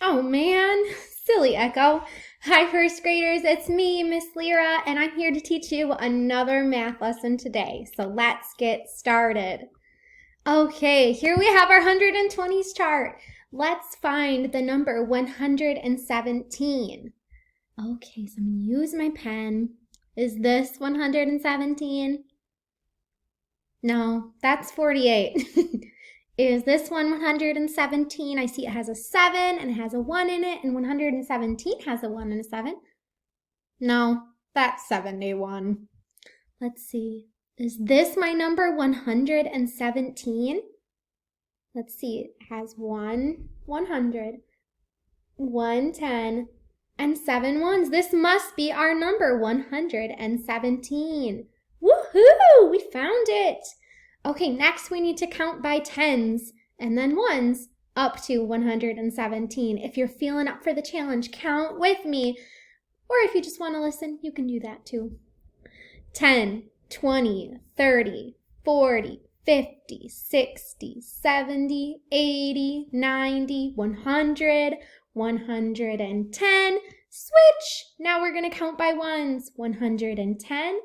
Oh man, silly Echo. Hi first graders, it's me, Miss Lyra, and I'm here to teach you another math lesson today. So let's get started. Okay, here we have our 120s chart. Let's find the number 117. Okay, so I'm going to use my pen. Is this 117? No, that's 48. Is this one 117? I see it has a 7 and it has a 1 in it, and 117 has a 1 and a 7. No, that's 71. Let's see. Is this my number 117? Let's see. It has 1, 100, 110, and 7 ones. This must be our number 117. Woohoo! We found it! Okay, next we need to count by tens and then ones up to 117. If you're feeling up for the challenge, count with me. Or if you just want to listen, you can do that too. 10, 20, 30, 40, 50, 60, 70, 80, 90, 100, 110. Switch! Now we're going to count by ones. 110,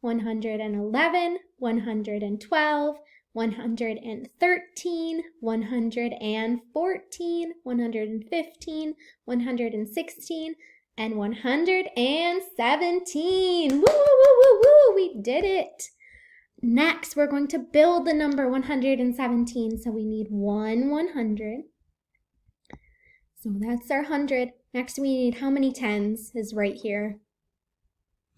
111, 112, 113, 114, 115, 116, and 117. Woo, woo, woo, woo, woo, we did it. Next, we're going to build the number 117. So we need 100. So that's our 100. Next, we need how many tens is right here?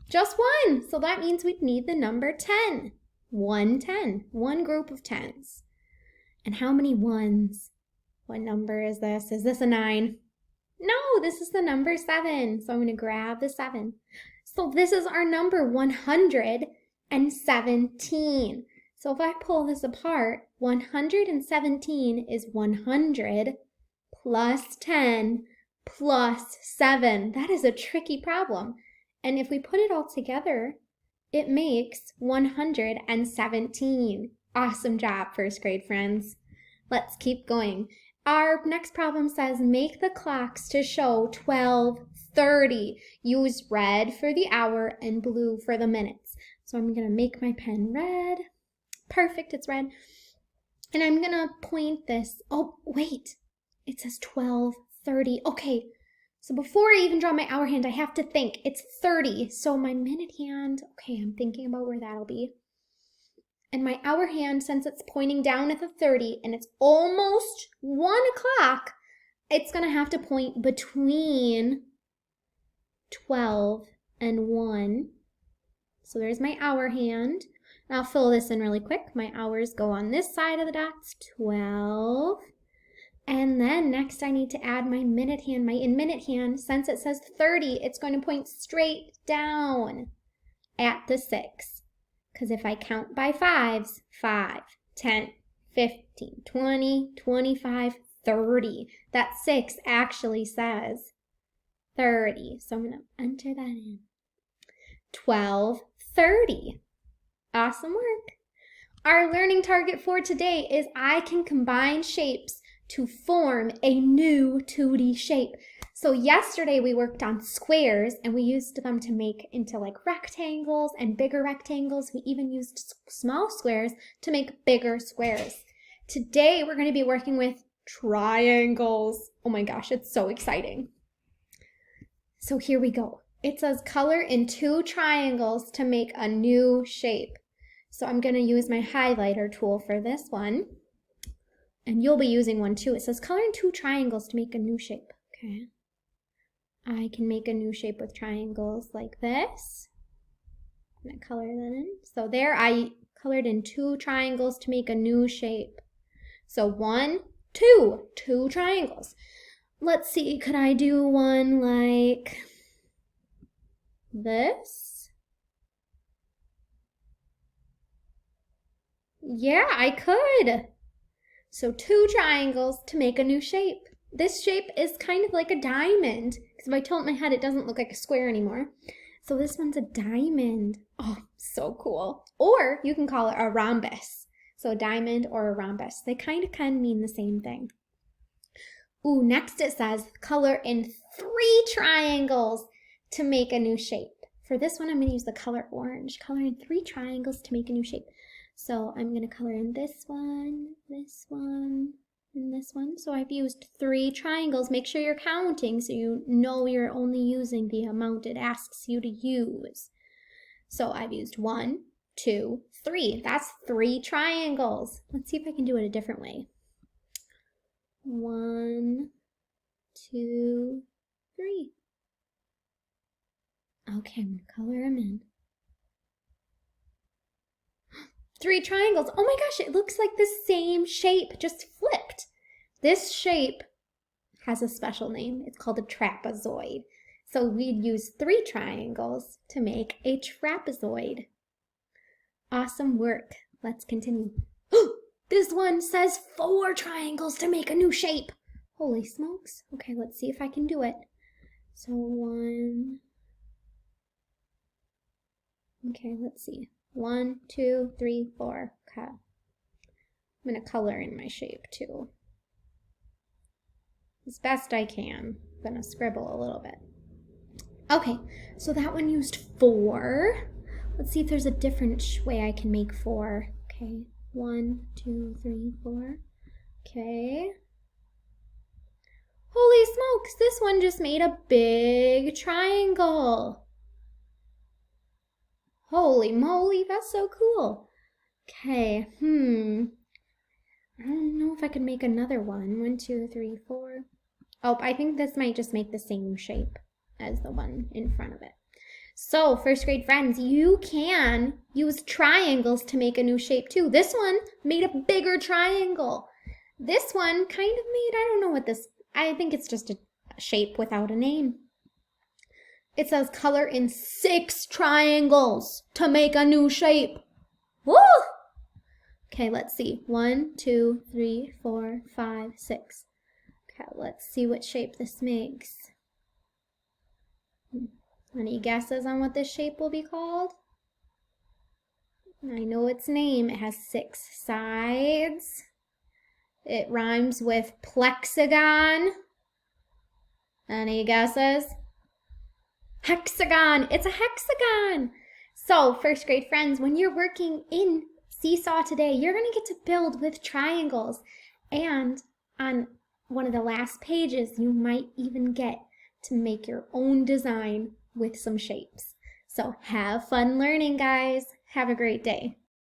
Just one. So that means we'd need the number 10. 110. One group of tens. And how many ones? What number is this? Is this a 9? No, this is the number 7. So I'm going to grab the 7. So this is our number 117. So if I pull this apart, 117 is 100 plus 10 plus 7. That is a tricky problem. And if we put it all together, it makes 117. Awesome job, first grade friends. Let's keep going. Our next problem says make the clocks to show 12:30. Use red for the hour and blue for the minutes. So I'm going to make my pen red. Perfect, it's red. And I'm going to point this. Oh, wait. It says 12:30. Okay. So before I even draw my hour hand, I have to think. It's 30. So my minute hand, okay, I'm thinking about where that'll be. And my hour hand, since it's pointing down at the 30 and it's almost 1 o'clock, it's going to have to point between 12 and 1. So there's my hour hand. And I'll fill this in really quick. My hours go on this side of the dots, 12. And then next I need to add my minute hand. My in minute hand, since it says 30, it's going to point straight down at the 6. Because if I count by 5s, 5, 10, 15, 20, 25, 30. That 6 actually says 30. So I'm going to enter that in. 12:30. Awesome work. Our learning target for today is I can combine shapes to form a new 2D shape. So yesterday we worked on squares and we used them to make into like rectangles and bigger rectangles. We even used small squares to make bigger squares. Today we're going to be working with triangles. Oh my gosh, it's so exciting. So here we go. It says color in 2 triangles to make a new shape. So I'm going to use my highlighter tool for this one. And you'll be using one too. It says color in 2 triangles to make a new shape. Okay. I can make a new shape with triangles like this. I'm going to color that in. So there I colored in 2 triangles to make a new shape. So 1, 2, 2 triangles. Let's see, could I do one like this? Yeah, I could. So 2 triangles to make a new shape. This shape is kind of like a diamond, because if I tilt my head, it doesn't look like a square anymore. So this one's a diamond. Oh, so cool. Or you can call it a rhombus. So a diamond or a rhombus. They kind of can mean the same thing. Ooh, next it says color in 3 triangles to make a new shape. For this one, I'm going to use the color orange. Color in 3 triangles to make a new shape. So I'm going to color in this one, and this one. So I've used 3 triangles. Make sure you're counting so you know you're only using the amount it asks you to use. So I've used 1, 2, 3. That's 3 triangles. Let's see if I can do it a different way. 1, 2, 3. Okay, I'm going to color them in. 3 triangles. Oh my gosh, it looks like the same shape, just flipped. This shape has a special name. It's called a trapezoid. So we'd use 3 triangles to make a trapezoid. Awesome work. Let's continue. This one says 4 triangles to make a new shape. Holy smokes. Okay, let's see if I can do it. So 1. Okay, let's see. 1, 2, 3, 4. Okay. I'm going to color in my shape too. As best I can. I'm going to scribble a little bit. Okay, so that one used 4. Let's see if there's a different way I can make 4. Okay, 1, 2, 3, 4. Okay. Holy smokes, this one just made a big triangle. Holy moly, that's so cool. Okay, I don't know if I could make another one. 1, 2, 3, 4. Oh, I think this might just make the same shape as the one in front of it. So, first grade friends, you can use triangles to make a new shape too. This one made a bigger triangle. This one kind of made, I don't know what this, I think it's just a shape without a name. It says color in 6 triangles to make a new shape. Woo! Okay, let's see. 1, 2, 3, 4, 5, 6. Okay, let's see what shape this makes. Any guesses on what this shape will be called? I know its name. It has 6 sides. It rhymes with plexagon. Any guesses? Hexagon. It's a hexagon. So, first grade friends, when you're working in Seesaw today, you're going to get to build with triangles. And on one of the last pages, you might even get to make your own design with some shapes. So have fun learning, guys. Have a great day.